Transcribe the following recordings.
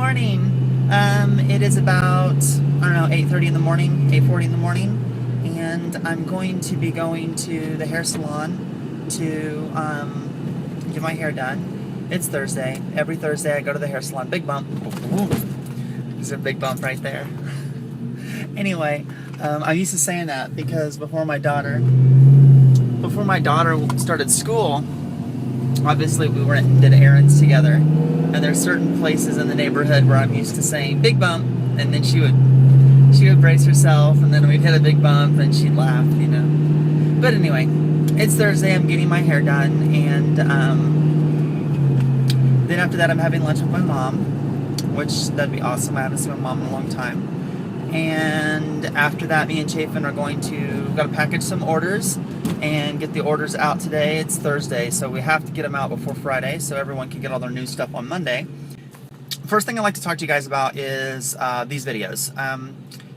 morning. It is about, I don't know, 8:30 in the morning, 8:40 in the morning, and I'm going to be going to the hair salon to get my hair done. It's Thursday. Every Thursday I go to the hair salon. Big bump. There's a big bump right there. Anyway, I'm used to saying that because before my daughter started school, obviously we went and did errands together, and there's certain places in the neighborhood where I'm used to saying big bump, and then she would brace herself, and then we'd hit a big bump and she'd laugh, you know. But anyway, it's Thursday, I'm getting my hair done, and then after that I'm having lunch with my mom, which that'd be awesome. I haven't seen my mom in a long time. And after that, me and Chafin are gotta package some orders and get the orders out today. It's Thursday, so we have to get them out before Friday so everyone can get all their new stuff on Monday. First thing I'd like to talk to you guys about is these videos.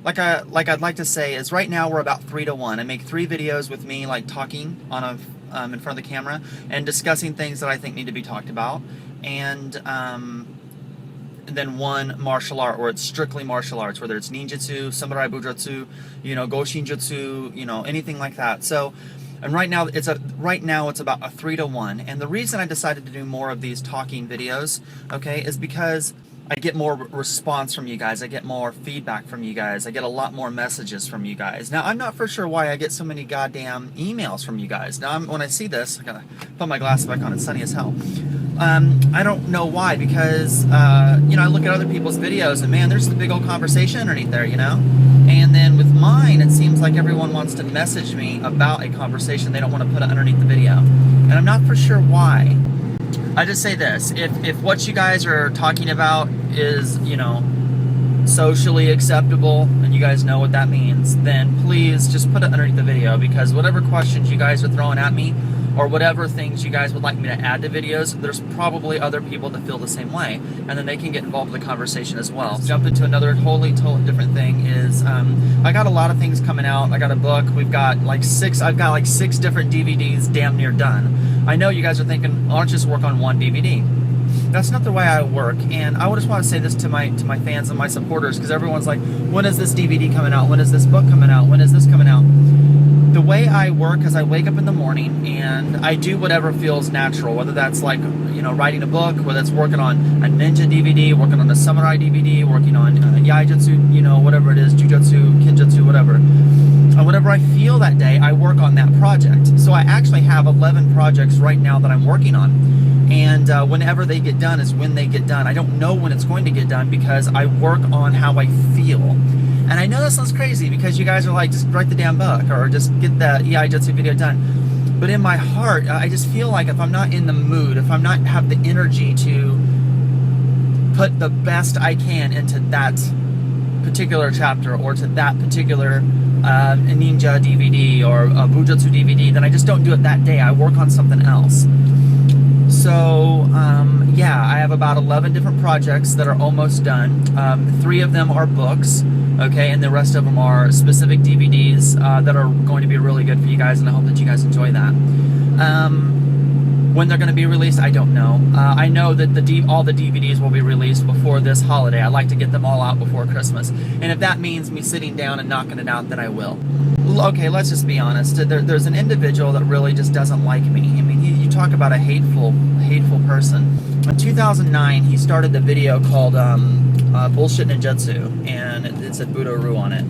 Like I'd like to say is right now we're about 3 to 1. I make 3 videos with me like talking on in front of the camera and discussing things that I think need to be talked about, and then 1 martial art where it's strictly martial arts, whether it's ninjutsu, samurai bujutsu, you know, go shinjutsu, you know, anything like that. So, and right now it's about a 3 to 1. And the reason I decided to do more of these talking videos, okay, is because I get more response from you guys. I get more feedback from you guys. I get a lot more messages from you guys. Now, I'm not for sure why I get so many goddamn emails from you guys. Now, when I see this, I gotta put my glasses back on. It's sunny as hell. I don't know why, because, you know, I look at other people's videos and man, there's the big old conversation underneath there, you know? And then with mine, it seems like everyone wants to message me about a conversation. They don't want to put it underneath the video. And I'm not for sure why. I just say this, if what you guys are talking about is, you know, socially acceptable, and you guys know what that means, then please just put it underneath the video, because whatever questions you guys are throwing at me, or whatever things you guys would like me to add to videos, there's probably other people that feel the same way, and then they can get involved in the conversation as well. Jump into another totally different thing is, I got a lot of things coming out. I got a book. I've got like 6 different DVDs damn near done. I know you guys are thinking, why don't you just work on 1 DVD? That's not the way I work, and I just want to say this to my fans and my supporters, because everyone's like, when is this DVD coming out? When is this book coming out? When is this coming out? The way I work is I wake up in the morning and I do whatever feels natural, whether that's like, you know, writing a book, whether it's working on a ninja DVD, working on a samurai DVD, working on yaijutsu, you know, whatever it is, jujutsu, kinjutsu, whatever. And whatever I feel that day, I work on that project. So I actually have 11 projects right now that I'm working on. And whenever they get done is when they get done. I don't know when it's going to get done because I work on how I feel. And I know that sounds crazy because you guys are like, just write the damn book or just get the yaijutsu video done. But in my heart, I just feel like if I'm not in the mood, if I'm not have the energy to put the best I can into that particular chapter or to that particular ninja DVD or a Bujutsu DVD, then I just don't do it that day. I work on something else. So, yeah, I have about 11 different projects that are almost done. 3 of them are books, okay, and the rest of them are specific DVDs that are going to be really good for you guys, and I hope that you guys enjoy that. When they're going to be released, I don't know. I know that all the DVDs will be released before this holiday. I like to get them all out before Christmas. And if that means me sitting down and knocking it out, then I will. Okay, let's just be honest. There's an individual that really just doesn't like me. I mean, you talk about a hateful person. In 2009, he started the video called Bullshit Ninjutsu, and it said Budo on it.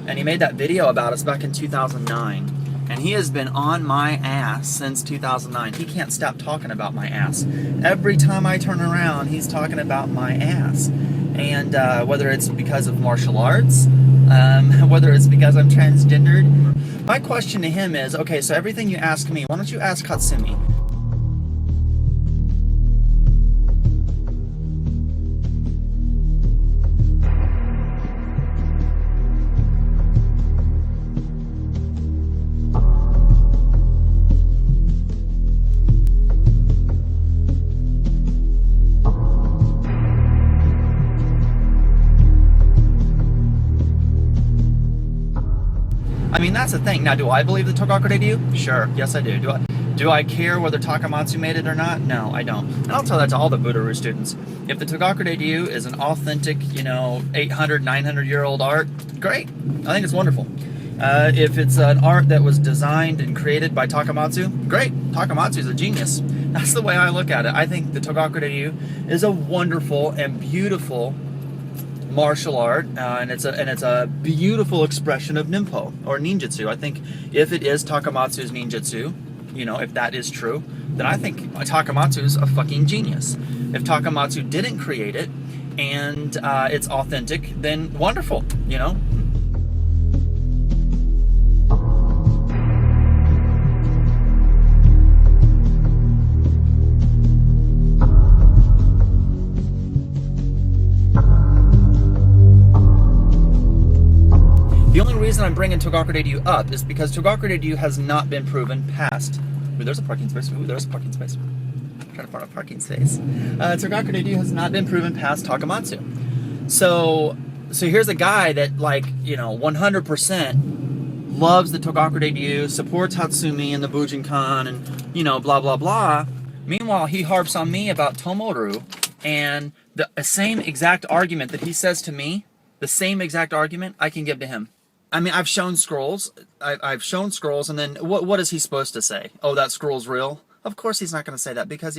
And he made that video about us back in 2009. And he has been on my ass since 2009. He can't stop talking about my ass. Every time I turn around, he's talking about my ass. And whether it's because of martial arts, whether it's because I'm transgendered. My question to him is, okay, so everything you ask me, why don't you ask Katsumi? I mean, that's the thing. Now, do I believe the Togakure do? Sure. Yes, I do. Do I care whether Takamatsu made it or not? No, I don't. And I'll tell that to all the Budo students. If the Togakure Ryu is an authentic, 800, 900-year-old art, great. I think it's wonderful. If it's an art that was designed and created by Takamatsu, great. Takamatsu is a genius. That's the way I look at it. I think the Togakure Ryu is a wonderful and beautiful martial art, and it's a beautiful expression of Ninpo or Ninjutsu. I think if it is Takamatsu's Ninjutsu, if that is true, then I think Takamatsu is a fucking genius. If Takamatsu didn't create it and it's authentic, then wonderful, The only reason I'm bringing Togakure Ryu up is because Togakure Ryu has not been proven past. Ooh, there's a parking space. Ooh, there's a parking space. I'm trying to find a parking space. Togakure Ryu has not been proven past Takamatsu. So here's a guy that 100% loves the Togakure Ryu, supports Hatsumi and the Bujinkan, and blah blah blah. Meanwhile, he harps on me about Tomoru, and the same exact argument that he says to me, the same exact argument I can give to him. I mean, I've shown scrolls. I've shown scrolls, and then what is he supposed to say? Oh, that scroll's real? Of course he's not going to say that, because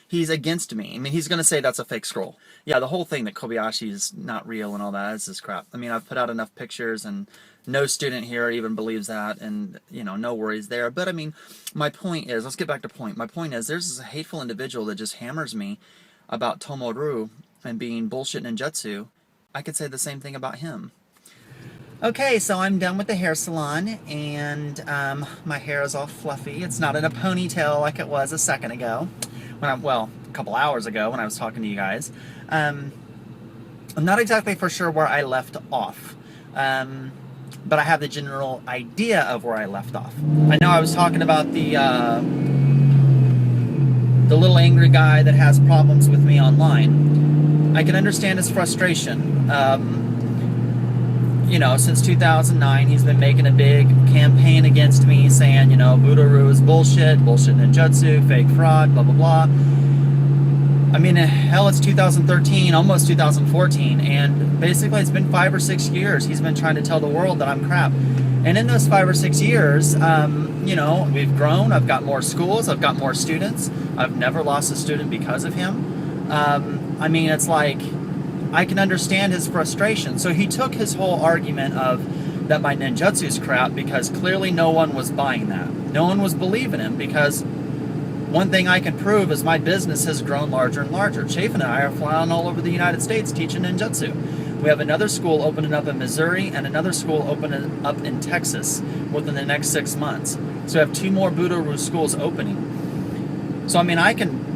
he's against me. I mean, he's going to say that's a fake scroll. Yeah, the whole thing that Kobayashi is not real and all that is just crap. I mean, I've put out enough pictures, and no student here even believes that, and no worries there. But I mean, my point is, let's get back to point. My point is, there's this hateful individual that just hammers me about Tomoru and being bullshit ninjutsu. I could say the same thing about him. Okay, so I'm done with the hair salon, and my hair is all fluffy. It's not in a ponytail like it was a second ago, a couple hours ago when I was talking to you guys. I'm not exactly for sure where I left off, but I have the general idea of where I left off. I know I was talking about the little angry guy that has problems with me online. I can understand his frustration. Since 2009, he's been making a big campaign against me, saying, Budo is bullshit ninjutsu, fake fraud, blah, blah, blah. I mean, hell, it's 2013, almost 2014, and basically it's been 5 or 6 years he's been trying to tell the world that I'm crap. And in those 5 or 6 years, we've grown. I've got more schools. I've got more students. I've never lost a student because of him. I mean, it's like, I can understand his frustration. So he took his whole argument of that my ninjutsu is crap because clearly no one was buying that. No one was believing him, because one thing I can prove is my business has grown larger and larger. Chafin and I are flying all over the United States teaching ninjutsu. We have another school opening up in Missouri and another school opening up in Texas within the next 6 months. So we have 2 more Budo schools opening. So I mean, I can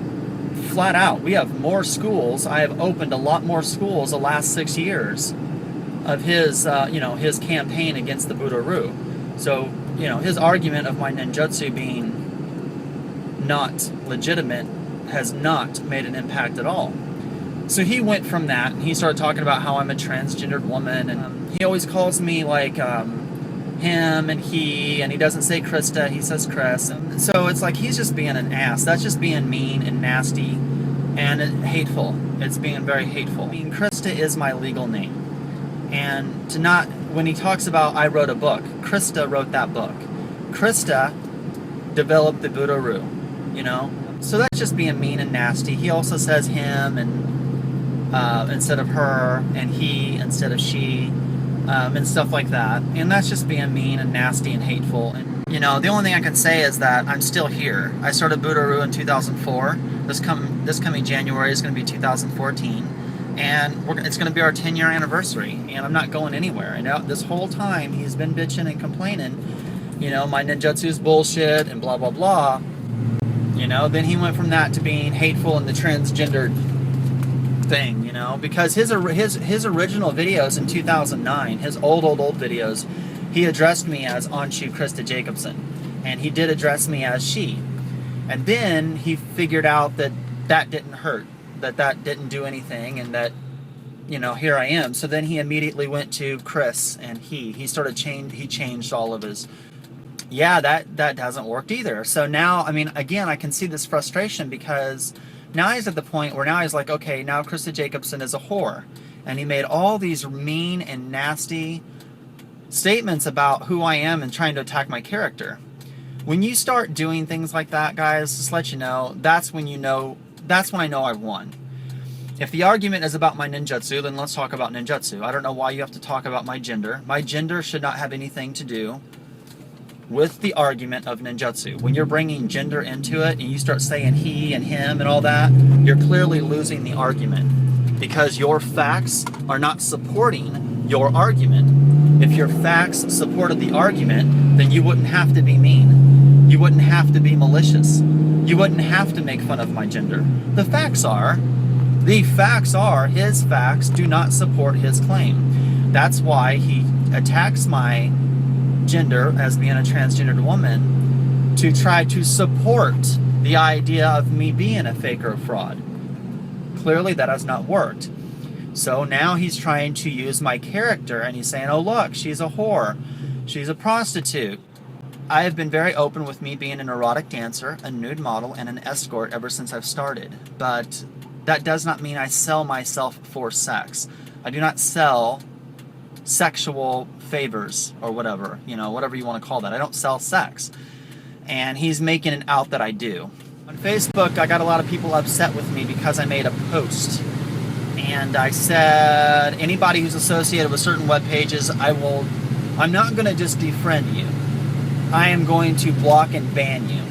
flat out, we have more schools. I have opened a lot more schools the last 6 years of his, his campaign against the Budo. So, his argument of my ninjutsu being not legitimate has not made an impact at all. So he went from that, and he started talking about how I'm a transgendered woman, and he always calls me like him and he, and he doesn't say Christa, he says Chris. And so it's like he's just being an ass. That's just being mean and nasty and hateful. It's being very hateful. I mean, Christa is my legal name. And when he talks about I wrote a book, Christa wrote that book. Christa developed the Budo, So that's just being mean and nasty. He also says him and instead of her, and he instead of she. And stuff like that, and that's just being mean and nasty and hateful. And the only thing I can say is that I'm still here. I started Budo in 2004. This coming January is going to be 2014, and it's going to be our 10-year anniversary. And I'm not going anywhere. And this whole time he's been bitching and complaining. My ninjutsu is bullshit and blah blah blah. Then he went from that to being hateful and the transgendered thing, because his original videos in 2009, his old videos, he addressed me as Anshu Christa Jacobson, and he did address me as she, and then he figured out that didn't hurt, that didn't do anything, and that here I am. So then he immediately went to Chris and he changed all of his yeah, that hasn't worked either. So now, I mean, again, I can see this frustration because now he's at the point where now he's like, okay, now Christa Jacobson is a whore. And he made all these mean and nasty statements about who I am and trying to attack my character. When you start doing things like that, guys, just let you know, that's when I know I've won. If the argument is about my ninjutsu, then let's talk about ninjutsu. I don't know why you have to talk about my gender. My gender should not have anything to do with the argument of ninjutsu. When you're bringing gender into it and you start saying he and him and all that, you're clearly losing the argument because your facts are not supporting your argument. If your facts supported the argument, then you wouldn't have to be mean. You wouldn't have to be malicious. You wouldn't have to make fun of my gender. The facts are his facts do not support his claim. That's why he attacks my gender as being a transgendered woman to try to support the idea of me being a fake or a fraud. Clearly that has not worked. So now he's trying to use my character and he's saying, oh look, she's a whore, she's a prostitute. I have been very open with me being an erotic dancer, a nude model, and an escort ever since I've started. But that does not mean I sell myself for sex. I do not sell sexual favors or whatever, whatever you want to call that. I don't sell sex. And he's making it out that I do. On Facebook, I got a lot of people upset with me because I made a post. And I said, anybody who's associated with certain web pages, I'm not going to just defriend you. I am going to block and ban you.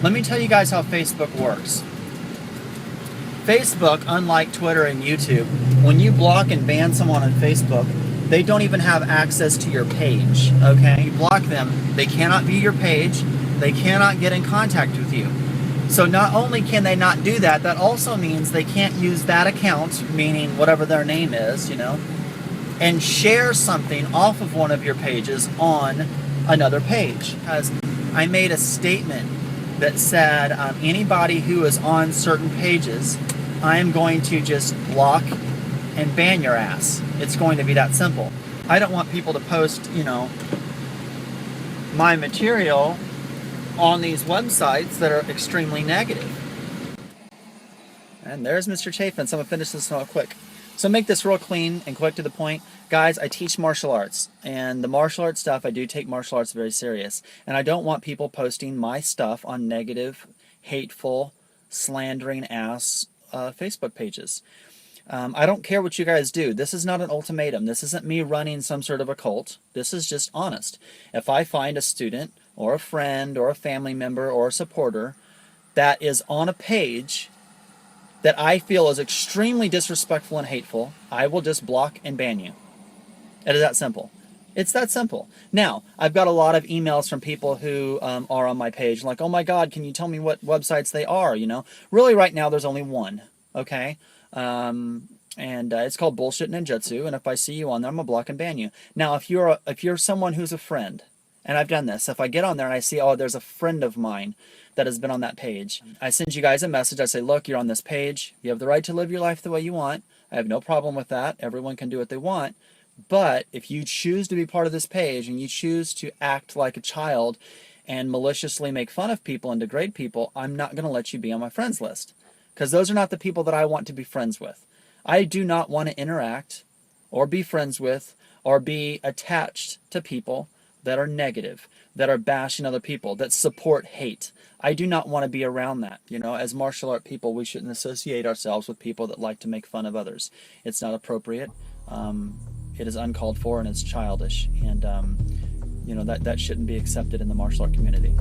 Let me tell you guys how Facebook works. Facebook, unlike Twitter and YouTube, when you block and ban someone on Facebook, they don't even have access to your page, okay? You block them, they cannot view your page, they cannot get in contact with you. So not only can they not do that, that also means they can't use that account, meaning whatever their name is, and share something off of one of your pages on another page. Because I made a statement that said anybody who is on certain pages, I am going to just block and ban your ass. It's going to be that simple. I don't want people to post, my material on these websites that are extremely negative. And there's Mr. Chafin. So I'm going to finish this real quick. So make this real clean and quick to the point. Guys, I teach martial arts. And the martial arts stuff, I do take martial arts very serious. And I don't want people posting my stuff on negative, hateful, slandering ass Facebook pages. I don't care what you guys do. This is not an ultimatum. This isn't me running some sort of a cult. This is just honest. If I find a student or a friend or a family member or a supporter that is on a page that I feel is extremely disrespectful and hateful, I will just block and ban you. It is that simple. It's that simple. Now, I've got a lot of emails from people who are on my page like, oh my God, can you tell me what websites they are? Really right now there's only one, okay? And it's called Bullshit Ninjutsu, and if I see you on there, I'm gonna block and ban you. Now, if you're someone who's a friend, and I've done this, if I get on there and I see, oh, there's a friend of mine that has been on that page, I send you guys a message. I say, look, you're on this page. You have the right to live your life the way you want. I have no problem with that. Everyone can do what they want. But if you choose to be part of this page and you choose to act like a child and maliciously make fun of people and degrade people, I'm not going to let you be on my friends list. Because those are not the people that I want to be friends with. I do not want to interact or be friends with or be attached to people that are negative, that are bashing other people, that support hate. I do not want to be around that. As martial art people, we shouldn't associate ourselves with people that like to make fun of others. It's not appropriate. It is uncalled for and it's childish. And, that shouldn't be accepted in the martial art community.